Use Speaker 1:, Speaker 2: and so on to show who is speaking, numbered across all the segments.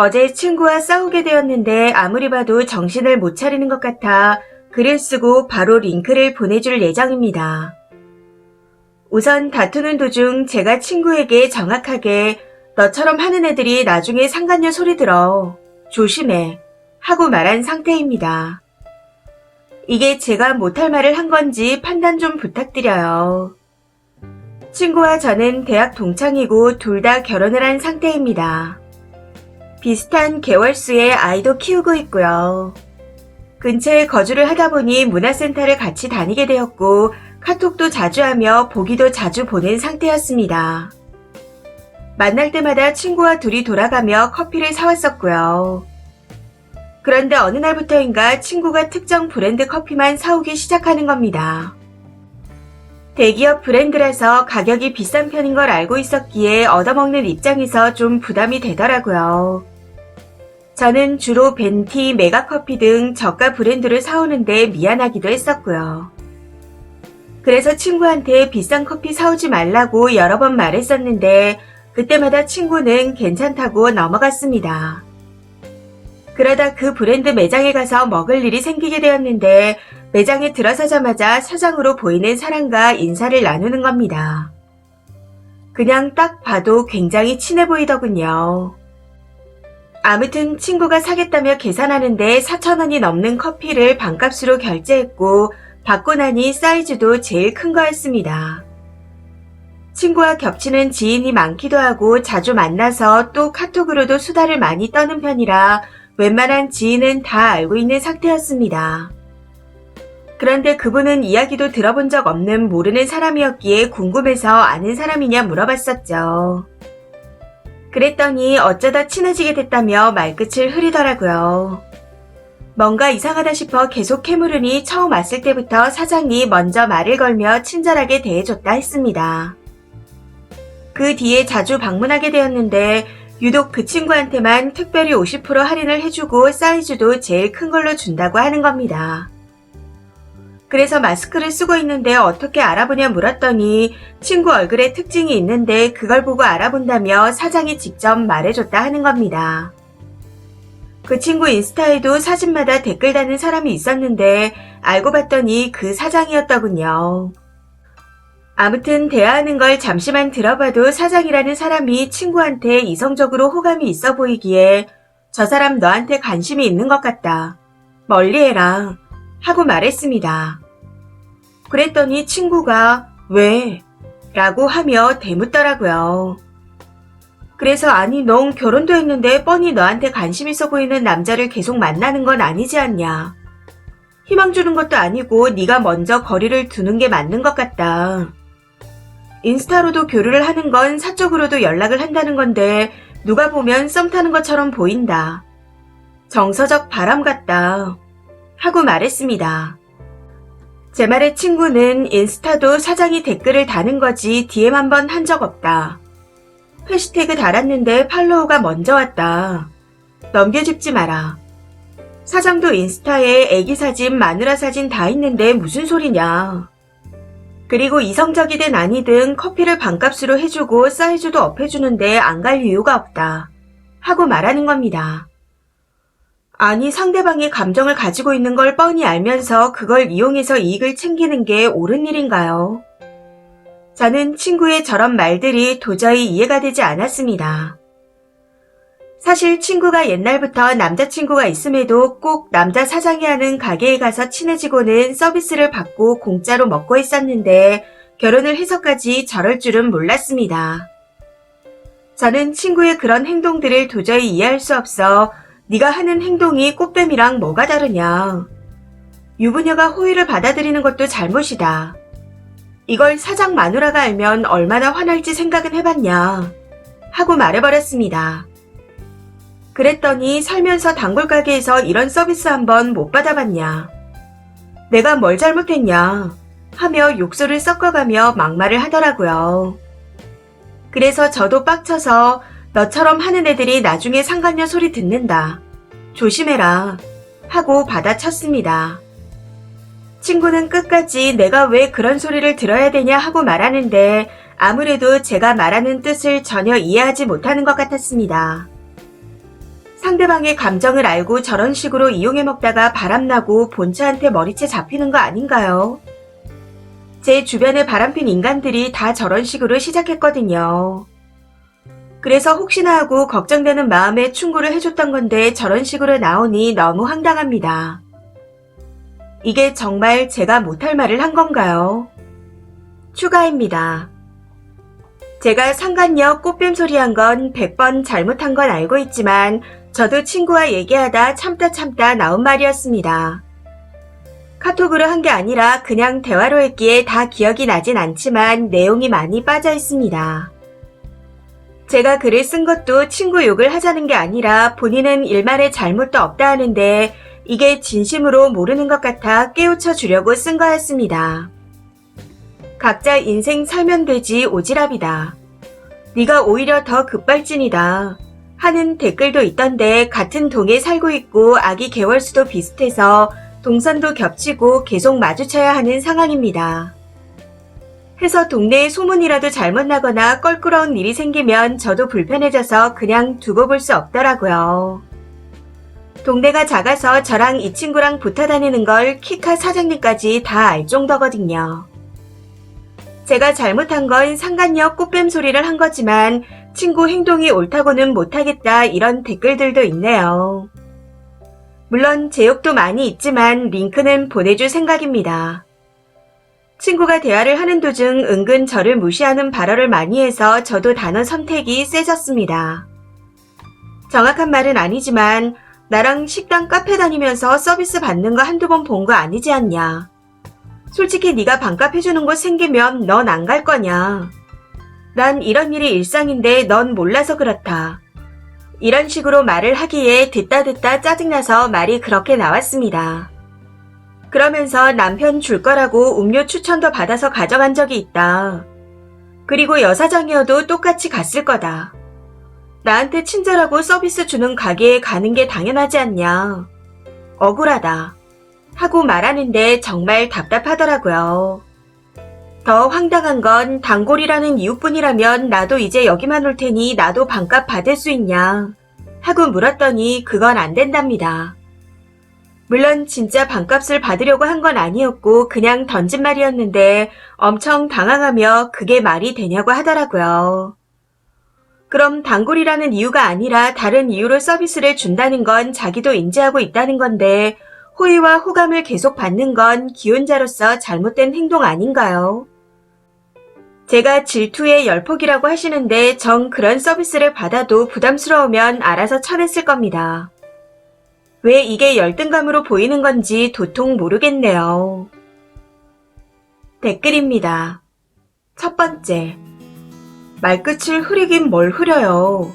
Speaker 1: 어제 친구와 싸우게 되었는데 아무리 봐도 정신을 못 차리는 것 같아 글을 쓰고 바로 링크를 보내줄 예정입니다. 우선 다투는 도중 제가 친구에게 정확하게 너처럼 하는 애들이 나중에 상간녀 소리 들어. 조심해. 하고 말한 상태입니다. 이게 제가 못할 말을 한 건지 판단 좀 부탁드려요. 친구와 저는 대학 동창이고 둘 다 결혼을 한 상태입니다. 비슷한 개월수의 아이도 키우고 있고요. 근처에 거주를 하다 보니 문화센터를 같이 다니게 되었고 카톡도 자주 하며 보기도 자주 보낸 상태였습니다. 만날 때마다 친구와 둘이 돌아가며 커피를 사왔었고요. 그런데 어느 날부터인가 친구가 특정 브랜드 커피만 사오기 시작하는 겁니다. 대기업 브랜드라서 가격이 비싼 편인 걸 알고 있었기에 얻어먹는 입장에서 좀 부담이 되더라고요. 저는 주로 벤티, 메가커피 등 저가 브랜드를 사오는데 미안하기도 했었고요. 그래서 친구한테 비싼 커피 사오지 말라고 여러 번 말했었는데 그때마다 친구는 괜찮다고 넘어갔습니다. 그러다 그 브랜드 매장에 가서 먹을 일이 생기게 되었는데 매장에 들어서자마자 사장으로 보이는 사람과 인사를 나누는 겁니다. 그냥 딱 봐도 굉장히 친해 보이더군요. 아무튼 친구가 사겠다며 계산하는데 4,000원이 넘는 커피를 반값으로 결제했고 받고 나니 사이즈도 제일 큰 거였습니다. 친구와 겹치는 지인이 많기도 하고 자주 만나서 또 카톡으로도 수다를 많이 떠는 편이라 웬만한 지인은 다 알고 있는 상태였습니다. 그런데 그분은 이야기도 들어본 적 없는 모르는 사람이었기에 궁금해서 아는 사람이냐 물어봤었죠. 그랬더니 어쩌다 친해지게 됐다며 말끝을 흐리더라고요. 뭔가 이상하다 싶어 계속 캐물으니 처음 왔을 때부터 사장이 먼저 말을 걸며 친절하게 대해줬다 했습니다. 그 뒤에 자주 방문하게 되었는데 유독 그 친구한테만 특별히 50% 할인을 해주고 사이즈도 제일 큰 걸로 준다고 하는 겁니다. 그래서 마스크를 쓰고 있는데 어떻게 알아보냐 물었더니 친구 얼굴에 특징이 있는데 그걸 보고 알아본다며 사장이 직접 말해줬다 하는 겁니다. 그 친구 인스타에도 사진마다 댓글 다는 사람이 있었는데 알고 봤더니 그 사장이었더군요. 아무튼 대화하는 걸 잠시만 들어봐도 사장이라는 사람이 친구한테 이성적으로 호감이 있어 보이기에 저 사람 너한테 관심이 있는 것 같다. 멀리해라. 하고 말했습니다. 그랬더니 친구가 왜? 라고 하며 대묻더라고요. 그래서 아니 넌 결혼도 했는데 뻔히 너한테 관심 있어 보이는 남자를 계속 만나는 건 아니지 않냐. 희망 주는 것도 아니고 네가 먼저 거리를 두는 게 맞는 것 같다. 인스타로도 교류를 하는 건 사적으로도 연락을 한다는 건데 누가 보면 썸 타는 것처럼 보인다. 정서적 바람 같다. 하고 말했습니다. 제 말에 친구는 인스타도 사장이 댓글을 다는 거지 DM 한번 한 적 없다. 해시태그 달았는데 팔로우가 먼저 왔다. 넘겨짚지 마라. 사장도 인스타에 애기 사진, 마누라 사진 다 있는데 무슨 소리냐. 그리고 이성적이든 아니든 커피를 반값으로 해주고 사이즈도 업해주는데 안 갈 이유가 없다. 하고 말하는 겁니다. 아니 상대방이 감정을 가지고 있는 걸 뻔히 알면서 그걸 이용해서 이익을 챙기는 게 옳은 일인가요? 저는 친구의 저런 말들이 도저히 이해가 되지 않았습니다. 사실 친구가 옛날부터 남자친구가 있음에도 꼭 남자 사장이 하는 가게에 가서 친해지고는 서비스를 받고 공짜로 먹고 했었는데 결혼을 해서까지 저럴 줄은 몰랐습니다. 저는 친구의 그런 행동들을 도저히 이해할 수 없어 네가 하는 행동이 꽃뱀이랑 뭐가 다르냐. 유부녀가 호의를 받아들이는 것도 잘못이다. 이걸 사장 마누라가 알면 얼마나 화날지 생각은 해봤냐. 하고 말해버렸습니다. 그랬더니 살면서 단골 가게에서 이런 서비스 한번 못 받아봤냐. 내가 뭘 잘못했냐. 하며 욕설을 섞어가며 막말을 하더라고요. 그래서 저도 빡쳐서 너처럼 하는 애들이 나중에 상간녀 소리 듣는다. 조심해라. 하고 받아쳤습니다. 친구는 끝까지 내가 왜 그런 소리를 들어야 되냐 하고 말하는데 아무래도 제가 말하는 뜻을 전혀 이해하지 못하는 것 같았습니다. 상대방의 감정을 알고 저런 식으로 이용해 먹다가 바람나고 본처한테 머리채 잡히는 거 아닌가요? 제 주변에 바람핀 인간들이 다 저런 식으로 시작했거든요. 그래서 혹시나 하고 걱정되는 마음에 충고를 해줬던 건데 저런 식으로 나오니 너무 황당합니다. 이게 정말 제가 못할 말을 한 건가요? 추가입니다. 제가 상간녀 꽃뱀 소리 한 건 100번 잘못한 건 알고 있지만 저도 친구와 얘기하다 참다 나온 말이었습니다. 카톡으로 한 게 아니라 그냥 대화로 했기에 다 기억이 나진 않지만 내용이 많이 빠져 있습니다. 제가 글을 쓴 것도 친구 욕을 하자는 게 아니라 본인은 일말의 잘못도 없다 하는데 이게 진심으로 모르는 것 같아 깨우쳐 주려고 쓴 거였습니다. 각자 인생 살면 되지 오지랖이다. 네가 오히려 더 급발진이다. 하는 댓글도 있던데 같은 동에 살고 있고 아기 개월수도 비슷해서 동선도 겹치고 계속 마주쳐야 하는 상황입니다. 해서 동네에 소문이라도 잘못 나거나 껄끄러운 일이 생기면 저도 불편해져서 그냥 두고 볼 수 없더라고요. 동네가 작아서 저랑 이 친구랑 붙어 다니는 걸 키카 사장님까지 다 알 정도거든요. 제가 잘못한 건 상간녀 꽃뱀 소리를 한 거지만 친구 행동이 옳다고는 못하겠다 이런 댓글들도 있네요. 물론 제 욕도 많이 있지만 링크는 보내줄 생각입니다. 친구가 대화를 하는 도중 은근 저를 무시하는 발언을 많이 해서 저도 단어 선택이 세졌습니다. 정확한 말은 아니지만 나랑 식당 카페 다니면서 서비스 받는 거 한두 번 본 거 아니지 않냐. 솔직히 네가 반값 해주는 곳 생기면 넌 안 갈 거냐. 난 이런 일이 일상인데 넌 몰라서 그렇다. 이런 식으로 말을 하기에 듣다 짜증나서 말이 그렇게 나왔습니다. 그러면서 남편 줄 거라고 음료 추천도 받아서 가져간 적이 있다. 그리고 여사장이어도 똑같이 갔을 거다. 나한테 친절하고 서비스 주는 가게에 가는 게 당연하지 않냐. 억울하다. 하고 말하는데 정말 답답하더라고요. 더 황당한 건 단골이라는 이유뿐이라면 나도 이제 여기만 올 테니 나도 반값 받을 수 있냐. 하고 물었더니 그건 안 된답니다. 물론 진짜 반값을 받으려고 한 건 아니었고 그냥 던진 말이었는데 엄청 당황하며 그게 말이 되냐고 하더라고요. 그럼 단골이라는 이유가 아니라 다른 이유로 서비스를 준다는 건 자기도 인지하고 있다는 건데 호의와 호감을 계속 받는 건 기혼자로서 잘못된 행동 아닌가요? 제가 질투의 열폭이라고 하시는데 전 그런 서비스를 받아도 부담스러우면 알아서 쳐냈을 겁니다. 왜 이게 열등감으로 보이는 건지 도통 모르겠네요. 댓글입니다. 첫 번째. 말끝을 흐리긴 뭘 흐려요.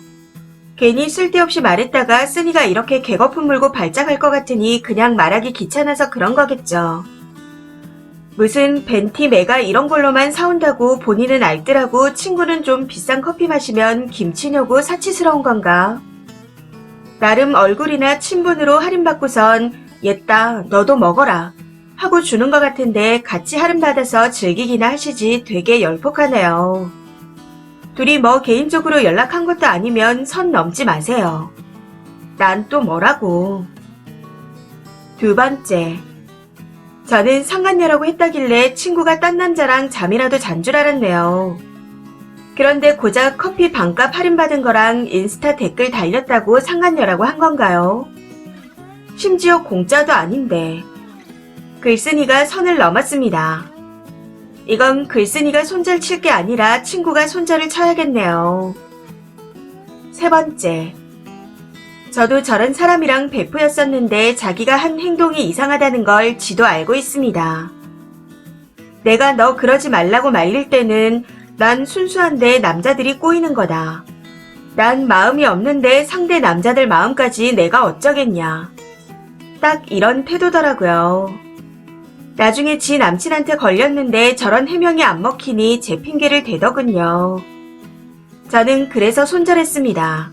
Speaker 1: 괜히 쓸데없이 말했다가 쓰니가 이렇게 개거품 물고 발작할 것 같으니 그냥 말하기 귀찮아서 그런 거겠죠. 무슨 벤티 메가 이런 걸로만 사온다고 본인은 알뜰하고 친구는 좀 비싼 커피 마시면 김치냐고 사치스러운 건가? 나름 얼굴이나 친분으로 할인받고선 옛다 너도 먹어라 하고 주는 것 같은데 같이 할인받아서 즐기기나 하시지 되게 열폭하네요. 둘이 뭐 개인적으로 연락한 것도 아니면 선 넘지 마세요. 난 또 뭐라고. 두 번째. 저는 상간녀라고 했다길래 친구가 딴 남자랑 잠이라도 잔 줄 알았네요. 그런데 고작 커피 반값 할인받은 거랑 인스타 댓글 달렸다고 상간녀라고 한 건가요? 심지어 공짜도 아닌데. 글쓴이가 선을 넘었습니다. 이건 글쓴이가 손절 칠 게 아니라 친구가 손절을 쳐야겠네요. 세 번째. 저도 저런 사람이랑 베프였었는데 자기가 한 행동이 이상하다는 걸 지도 알고 있습니다. 내가 너 그러지 말라고 말릴 때는 난 순수한데 남자들이 꼬이는 거다. 난 마음이 없는데 상대 남자들 마음까지 내가 어쩌겠냐. 딱 이런 태도더라고요. 나중에 지 남친한테 걸렸는데 저런 해명이 안 먹히니 제 핑계를 대더군요. 저는 그래서 손절했습니다.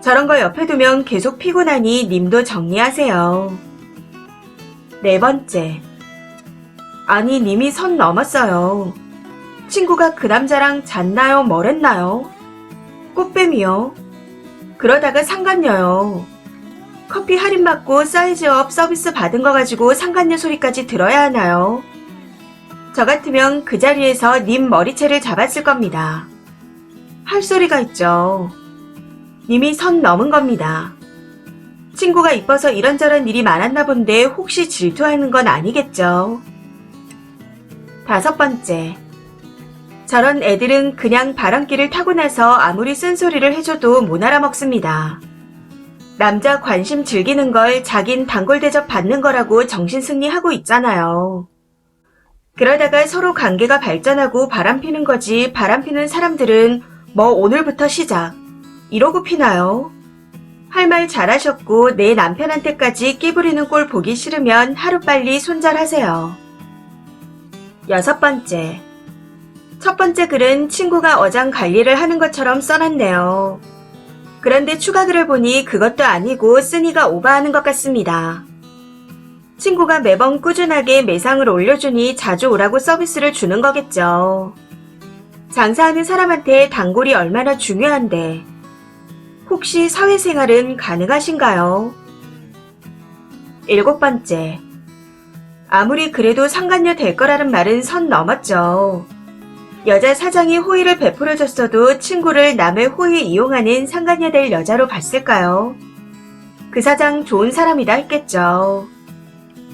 Speaker 1: 저런 거 옆에 두면 계속 피곤하니 님도 정리하세요. 네 번째. 아니 님이 선 넘었어요. 친구가 그 남자랑 잤나요? 뭘 했나요? 꽃뱀이요. 그러다가 상간녀요. 커피 할인 받고 사이즈업 서비스 받은 거 가지고 상간녀 소리까지 들어야 하나요? 저 같으면 그 자리에서 님 머리채를 잡았을 겁니다. 할 소리가 있죠. 님이 선 넘은 겁니다. 친구가 이뻐서 이런저런 일이 많았나 본데 혹시 질투하는 건 아니겠죠. 5번째. 저런 애들은 그냥 바람기를 타고 나서 아무리 쓴소리를 해줘도 못 알아먹습니다. 남자 관심 즐기는 걸 자긴 단골 대접 받는 거라고 정신승리하고 있잖아요. 그러다가 서로 관계가 발전하고 바람피는 거지 바람피는 사람들은 뭐 오늘부터 시작 이러고 피나요? 할 말 잘하셨고 내 남편한테까지 끼부리는 꼴 보기 싫으면 하루빨리 손절하세요. 6번째. 첫 번째 글은 친구가 어장 관리를 하는 것처럼 써놨네요. 그런데 추가 글을 보니 그것도 아니고 쓰니가 오버하는 것 같습니다. 친구가 매번 꾸준하게 매상을 올려주니 자주 오라고 서비스를 주는 거겠죠. 장사하는 사람한테 단골이 얼마나 중요한데 혹시 사회생활은 가능하신가요? 7번째. 아무리 그래도 상간녀 될 거라는 말은 선 넘었죠. 여자 사장이 호의를 베풀어줬어도 친구를 남의 호의 이용하는 상간녀 될 여자로 봤을까요? 그 사장 좋은 사람이다 했겠죠.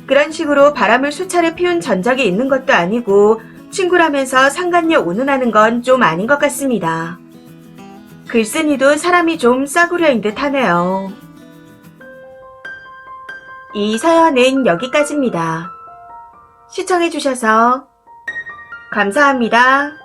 Speaker 1: 그런 식으로 바람을 수차례 피운 전적이 있는 것도 아니고 친구라면서 상간녀 운운하는 건 좀 아닌 것 같습니다. 글쓴이도 사람이 좀 싸구려인 듯 하네요. 이 사연은 여기까지입니다. 시청해주셔서 감사합니다.